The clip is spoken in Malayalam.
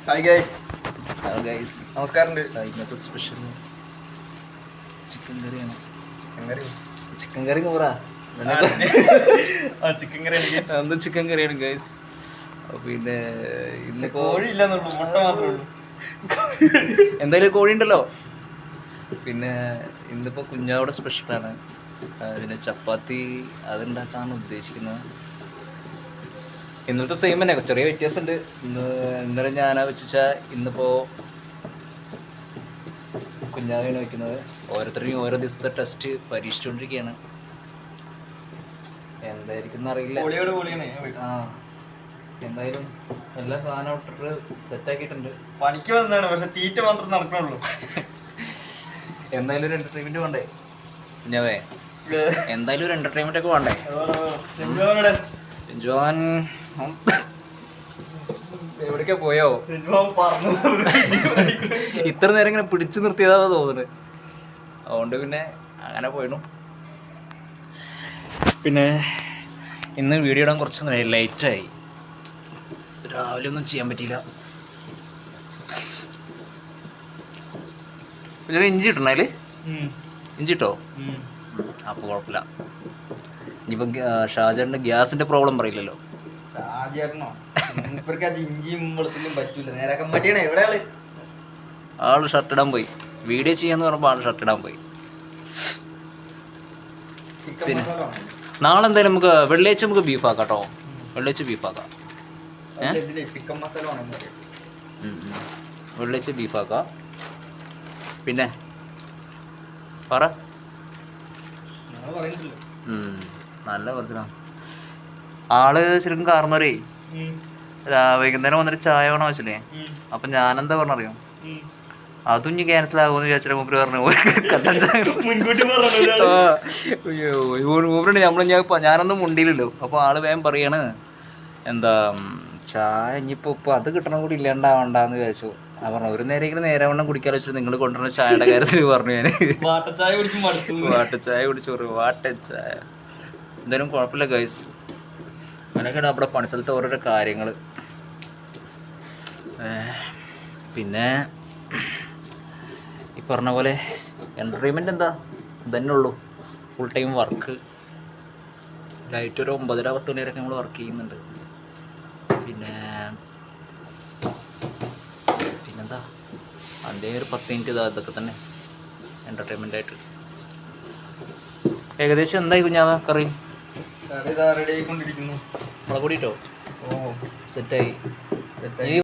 Hi guys. ഹലോ ഗൈസ്, നമസ്കാരം. ഇന്നത്തെ സ്പെഷ്യൽ ചിക്കൻ കറിയാണ്. ചിക്കൻ കറി എന്ന് പറ. ചിക്കൻ കറി എന്ത് ചിക്കൻ കറിയാണ് ഗൈസ്. പിന്നെ ഇന്നിപ്പോ എന്തായാലും കോഴി ഉണ്ടല്ലോ. പിന്നെ ഇന്നിപ്പോ കുഞ്ഞാവിടെ സ്പെഷ്യലാണ്. പിന്നെ ചപ്പാത്തി അതുണ്ടാക്കാനാണ് ഉദ്ദേശിക്കുന്നത്. ഇന്നത്തെ സെയിം തന്നെ, ചെറിയ വ്യത്യാസമുണ്ട്. ഇന്നലെ ഞാനാ വെച്ചാൽ ഇന്നിപ്പോൾ കുഞ്ഞാവിയാണ് വയ്ക്കുന്നത്. ഓരോരുത്തരും ഓരോ ദിവസത്തെ ടെസ്റ്റ് പരീക്ഷിച്ചുകൊണ്ടിരിക്കുകയാണ്. എന്തായിരിക്കും അറിയില്ല. ആ, എന്തായാലും എല്ലാ സാധനവും ഇട്ടിട്ട് സെറ്റാക്കിയിട്ടുണ്ട്. പണിക്ക് വന്നതാണ്, പക്ഷെ തീറ്റ മാത്രം നടക്കണുള്ളൂ. എന്തായാലും ഒരു എന്റർടൈൻമെന്റ് വേണ്ടേ കുഞ്ഞാവേ? എന്തായാലും ഒരു എന്റർടൈൻമെന്റ് ഒക്കെ വേണ്ടേ? ജോൻ എവിടേക്കാ പോയോ? ഇത്ര നേരം ഇങ്ങനെ പിടിച്ചു നിർത്തിയതാ തോന്നുന്നത്. അതുകൊണ്ട് പിന്നെ അങ്ങനെ പോയിരുന്നു. പിന്നെ ഇന്ന് വീഡിയോ ഇടാൻ കുറച്ച് ലൈറ്റായി. രാവിലെ ഒന്നും ചെയ്യാൻ പറ്റിയില്ല. പിന്നെ ഇഞ്ചി ഇട്ടണ അതില് ഇഞ്ചി ഇട്ടോ? അപ്പോൾ കുഴപ്പമില്ല. ഇനിയിപ്പോൾ ഷാജാറിൻ്റെ ഗ്യാസിൻ്റെ പ്രോബ്ലം പറയില്ലല്ലോ. ആള് ഷർട്ട് ഇടാൻ പോയി. വീഡിയോ ചെയ്യാന്ന് പറഞ്ഞപ്പോൾ ആള് ഷർട്ട് ഇടാൻ പോയി. പിന്നെ നാളെ എന്തായാലും നമുക്ക് വെള്ളിയാഴ്ച നമുക്ക് ബീഫ് ആക്കാം കേട്ടോ. വെള്ളിയാഴ്ച ബീഫ് ആക്കാം. വെള്ളിയാഴ്ച ബീഫ് ആക്കാം. പിന്നെ പറ. നല്ല കുറച്ചാ ആള് ശരിക്കും കാർന്നവരേ. വൈകുന്നേരം വന്നിട്ട് ചായ വേണോ വെച്ചില്ലേ? അപ്പൊ ഞാനെന്താ പറഞ്ഞറിയോ, അതും ഇനി ക്യാൻസൽ ആകുമെന്ന് വിചാരിച്ചിട്ട് മൂപ്പര് പറഞ്ഞു കട്ടൻ ചായ. മൂപ്പരുണ്ട് ഞാനൊന്നും മുണ്ടിയില്ലല്ലോ. അപ്പൊ ആള് വേഗം പറയാണ്, എന്താ ചായ ഇനിയിപ്പോ അത് കിട്ടണം കൂടി ഇല്ലാണ്ടാവണ്ടെന്ന് വിചാരിച്ചു. ആ പറഞ്ഞു ഒരു നേരം നേരവണ്ണം കുടിക്കാന്ന് വെച്ചിട്ട് നിങ്ങൾ കൊണ്ടുവരുന്ന ചായയുടെ കാര്യത്തിൽ പറഞ്ഞു ഞാൻ. വാട്ടച്ചായ കുടിച്ചു പറഞ്ഞു. വാട്ടച്ചായ എന്തായാലും കുഴപ്പമില്ല ഗൈസ്. അങ്ങനെയൊക്കെയാണ് നമ്മുടെ പണിസ്ഥലത്തെ ഓരോരോ കാര്യങ്ങൾ. പിന്നെ ഈ പറഞ്ഞ പോലെ എൻ്റർടൈൻമെൻറ്റ് എന്താ ഇതന്നെ ഉള്ളൂ. Full time work. നൈറ്റ് ഒരു 9:30-10 മണി വരെയൊക്കെ നമ്മൾ വർക്ക് ചെയ്യുന്നുണ്ട്. പിന്നെന്താ അതിൻ്റെ ഒരു 10 മിനിറ്റ് ഇതൊക്കെ തന്നെ എൻ്റർടൈൻമെൻ്റ് ആയിട്ട്. ഏകദേശം എന്തായി കുഞ്ഞാവ കറി? റെഡി ആയിക്കൊണ്ടിരിക്കുന്നു. മുളക് പൊടിയിട്ടോ? സെറ്റായി.